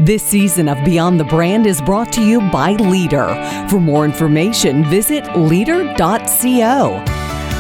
This season of Beyond the Brand is brought to you by Leader. For more information, visit leader.co.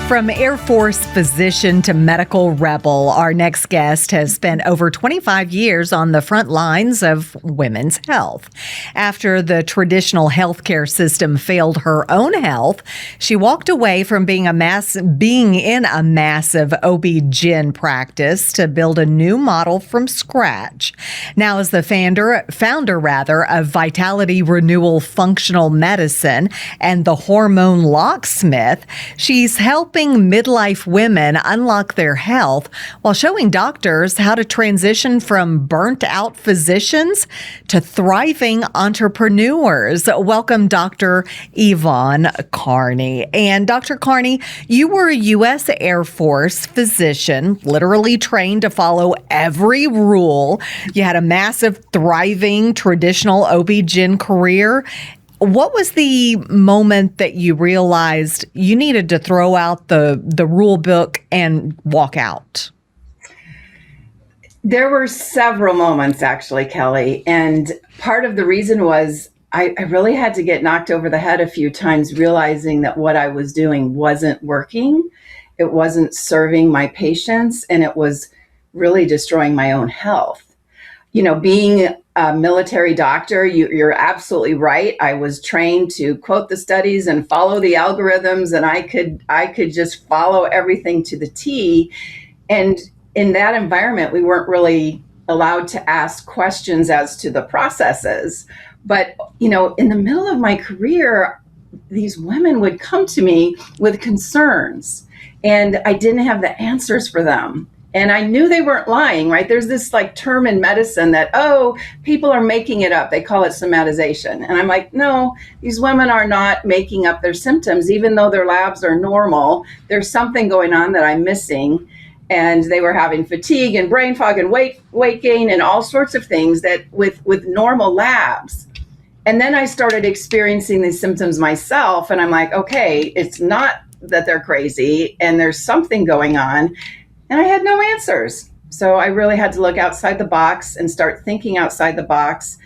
From Air Force physician to medical rebel, our next guest has spent over 25 years on the front lines of women's health. After the traditional healthcare system failed her own health, she walked away from being in a massive OB-GYN practice to build a new model from scratch. Now, as the founder of Vitality Renewal Functional Medicine and the Hormone Locksmith, she's helping midlife women unlock their health while showing doctors how to transition from burnt out physicians to thriving entrepreneurs. Welcome, Dr. Yvonne Karney. And Dr. Karney, you were a U.S. Air Force physician, literally trained to follow every rule. You had a massive, thriving, traditional OB-GYN career. What was the moment that you realized you needed to throw out the rule book and walk out? There were several moments, actually, Kelly. And part of the reason was I really had to get knocked over the head a few times, realizing that what I was doing wasn't working. It wasn't serving my patients, and it was really destroying my own health. You know, being a military doctor, you're absolutely right. I was trained to quote the studies and follow the algorithms, and I could just follow everything to the T. And in that environment, we weren't really allowed to ask questions as to the processes. But, you know, in the middle of my career, these women would come to me with concerns, and I didn't have the answers for them. And I knew they weren't lying, right? There's this like term in medicine that, people are making it up. They call it somatization. And I'm like, no, these women are not making up their symptoms, even though their labs are normal. There's something going on that I'm missing. And they were having fatigue and brain fog and weight gain and all sorts of things that with normal labs. And then I started experiencing these symptoms myself. And I'm like, okay, it's not that they're crazy and there's something going on. And I had no answers. So I really had to look outside the box and start thinking outside the box.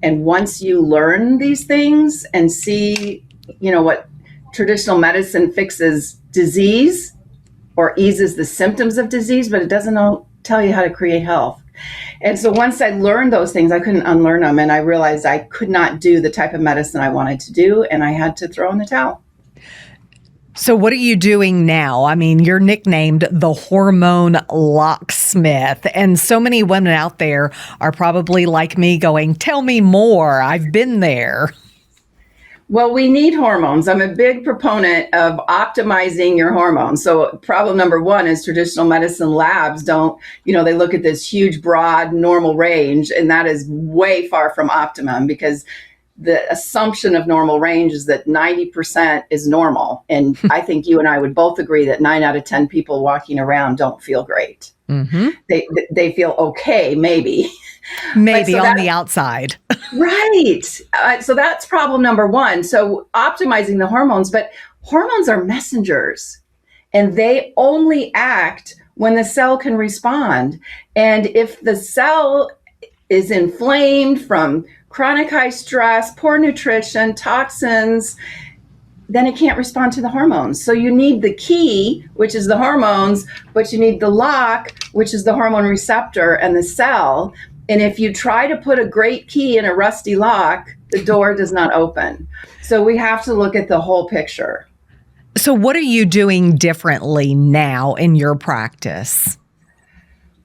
And once you learn these things and see, you know, what traditional medicine fixes disease or eases the symptoms of disease, but it doesn't tell you how to create health. And so once I learned those things, I couldn't unlearn them. And I realized I could not do the type of medicine I wanted to do. And I had to throw in the towel. So what are you doing now? I mean, you're nicknamed the Hormone Locksmith, and so many women out there are probably like me going, tell me more. I've been there. Well, we need hormones. I'm a big proponent of optimizing your hormones. So problem number one is traditional medicine labs don't, they look at this huge, broad, normal range, and that is way far from optimum because the assumption of normal range is that 90% is normal. And I think you and I would both agree that 9 out of 10 people walking around don't feel great. Mm-hmm. They feel okay, maybe. Maybe on the outside. Right. So that's problem number one. So optimizing the hormones, but hormones are messengers and they only act when the cell can respond. And if the cell is inflamed from chronic high stress, poor nutrition, toxins, then it can't respond to the hormones. So you need the key, which is the hormones, but you need the lock, which is the hormone receptor and the cell. And if you try to put a great key in a rusty lock, the door does not open. So we have to look at the whole picture. So what are you doing differently now in your practice?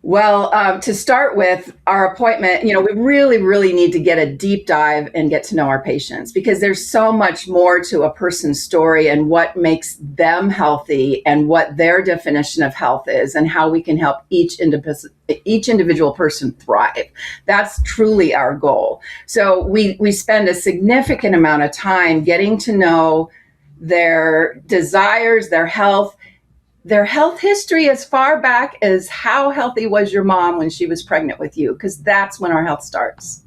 Well, to start with, our appointment, we really, really need to get a deep dive and get to know our patients because there's so much more to a person's story and what makes them healthy and what their definition of health is and how we can help each individual person thrive. That's truly our goal. So we spend a significant amount of time getting to know their desires, their health history as far back as how healthy was your mom when she was pregnant with you, because that's when our health starts.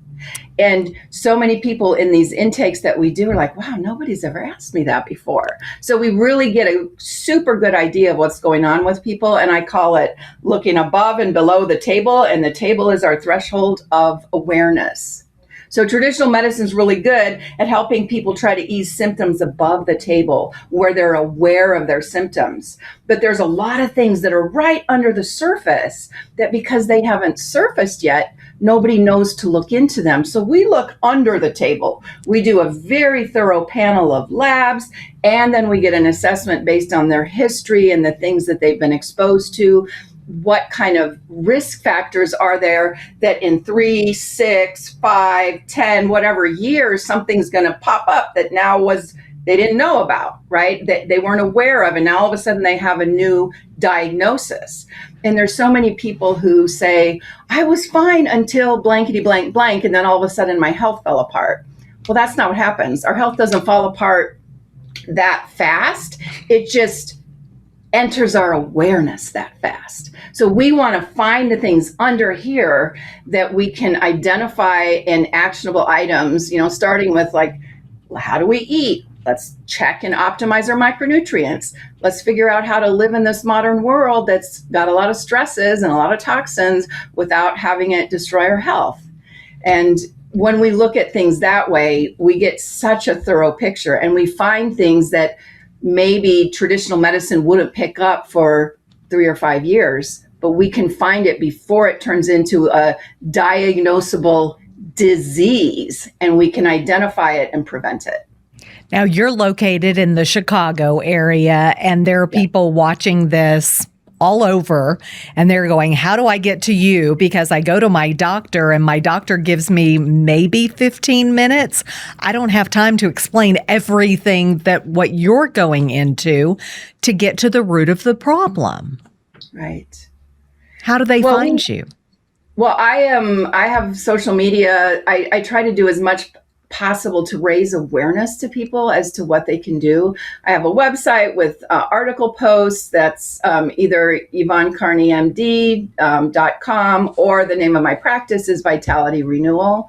And so many people in these intakes that we do are like, wow, nobody's ever asked me that before. So we really get a super good idea of what's going on with people. And I call it looking above and below the table. And the table is our threshold of awareness. So traditional medicine is really good at helping people try to ease symptoms above the table where they're aware of their symptoms. But there's a lot of things that are right under the surface that because they haven't surfaced yet, nobody knows to look into them. So we look under the table. We do a very thorough panel of labs, and then we get an assessment based on their history and the things that they've been exposed to. What kind of risk factors are there that in 3, 6, 5, 10, whatever years, something's going to pop up that now they didn't know about, right? That they weren't aware of. And now all of a sudden they have a new diagnosis. And there's so many people who say, I was fine until blankety blank blank. And then all of a sudden my health fell apart. Well, that's not what happens. Our health doesn't fall apart that fast. It just enters our awareness that fast. So we want to find the things under here that we can identify in actionable items, starting with like, how do we eat? Let's check and optimize our micronutrients. Let's figure out how to live in this modern world that's got a lot of stresses and a lot of toxins without having it destroy our health. And when we look at things that way, we get such a thorough picture, and we find things that maybe traditional medicine wouldn't pick up for 3 or 5 years, but we can find it before it turns into a diagnosable disease, and we can identify it and prevent it. Now, you're located in the Chicago area, and there are people watching this all over, and they're going, how do I get to you? Because I go to my doctor and my doctor gives me maybe 15 minutes. I don't have time to explain everything that what you're going into to get to the root of the problem. Right. How do they find you? Well, I have social media. I try to do as much possible to raise awareness to people as to what they can do. I have a website with article posts that's either YvonneKarneyMD.com, or the name of my practice is Vitality Renewal.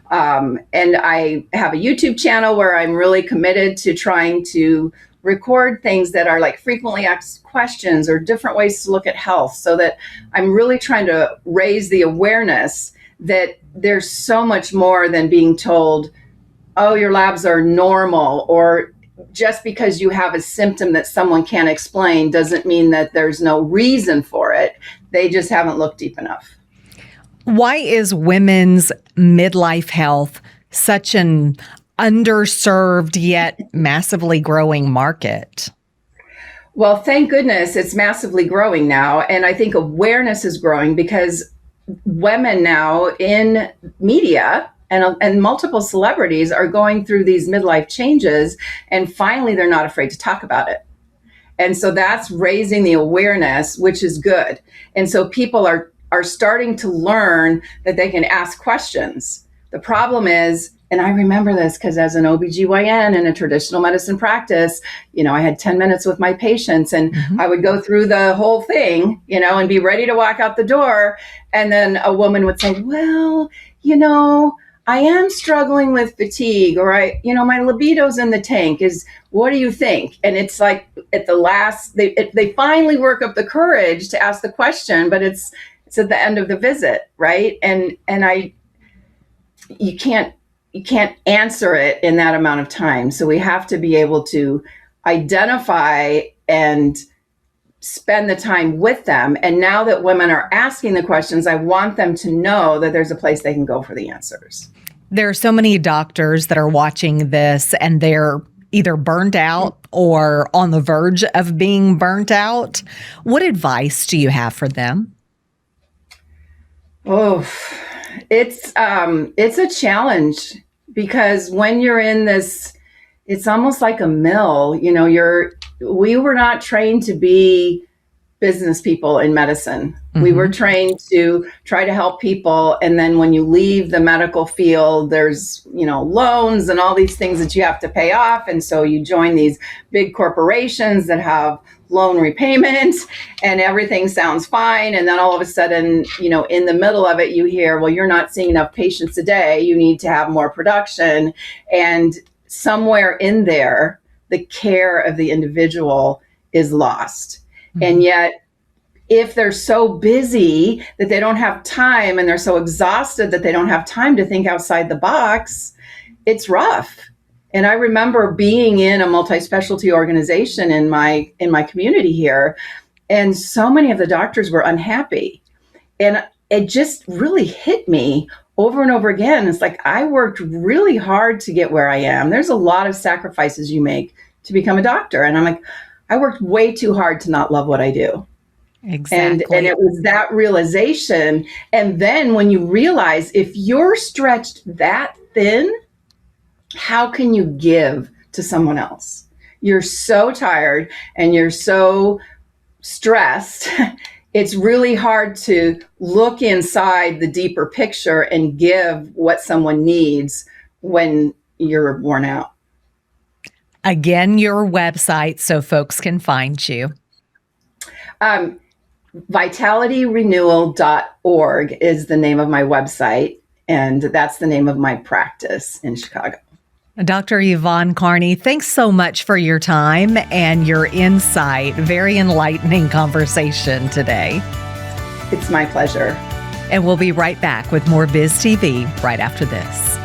And I have a YouTube channel where I'm really committed to trying to record things that are like frequently asked questions or different ways to look at health, so that I'm really trying to raise the awareness that there's so much more than being told, oh, your labs are normal, or just because you have a symptom that someone can't explain doesn't mean that there's no reason for it. They just haven't looked deep enough. Why is women's midlife health such an underserved yet massively growing market? Well, thank goodness it's massively growing now. And I think awareness is growing because women now in media and multiple celebrities are going through these midlife changes, and finally they're not afraid to talk about it. And so that's raising the awareness, which is good. And so people are starting to learn that they can ask questions. The problem is, and I remember this because as an OBGYN in a traditional medicine practice, I had 10 minutes with my patients, and I would go through the whole thing, and be ready to walk out the door. And then a woman would say, well, I am struggling with fatigue, or my libido's in the tank. What do you think? And it's like at the last, they finally work up the courage to ask the question, but it's at the end of the visit, right? And you can't answer it in that amount of time. So we have to be able to identify and spend the time with them. And now that women are asking the questions, I want them to know that there's a place they can go for the answers. There are so many doctors that are watching this, and they're either burnt out or on the verge of being burnt out. What advice do you have for them? Oh, it's a challenge, because when you're in this, it's almost like a mill. We were not trained to be business people in medicine. We were trained to try to help people. And then when you leave the medical field, there's, loans and all these things that you have to pay off. And so you join these big corporations that have loan repayment, and everything sounds fine. And then all of a sudden, in the middle of it, you hear, well, you're not seeing enough patients a day. You need to have more production. And somewhere in there, the care of the individual is lost. And yet if they're so busy that they don't have time and they're so exhausted that they don't have time to think outside the box, it's rough. And I remember being in a multi-specialty organization in my community here, and so many of the doctors were unhappy. And it just really hit me over and over again. It's like, I worked really hard to get where I am. There's a lot of sacrifices you make to become a doctor. And I'm like, I worked way too hard to not love what I do. Exactly. And it was that realization. And then when you realize if you're stretched that thin, how can you give to someone else? You're so tired and you're so stressed. It's really hard to look inside the deeper picture and give what someone needs when you're worn out. Again, your website so folks can find you. VitalityRenewal.org is the name of my website, and that's the name of my practice in Chicago. Dr. Yvonne Karney, thanks so much for your time and your insight. Very enlightening conversation today. It's my pleasure. And we'll be right back with more BizTV right after this.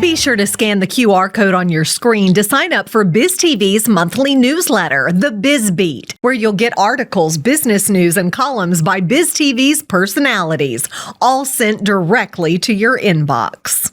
Be sure to scan the QR code on your screen to sign up for BizTV's monthly newsletter, The Biz Beat, where you'll get articles, business news, and columns by BizTV's personalities, all sent directly to your inbox.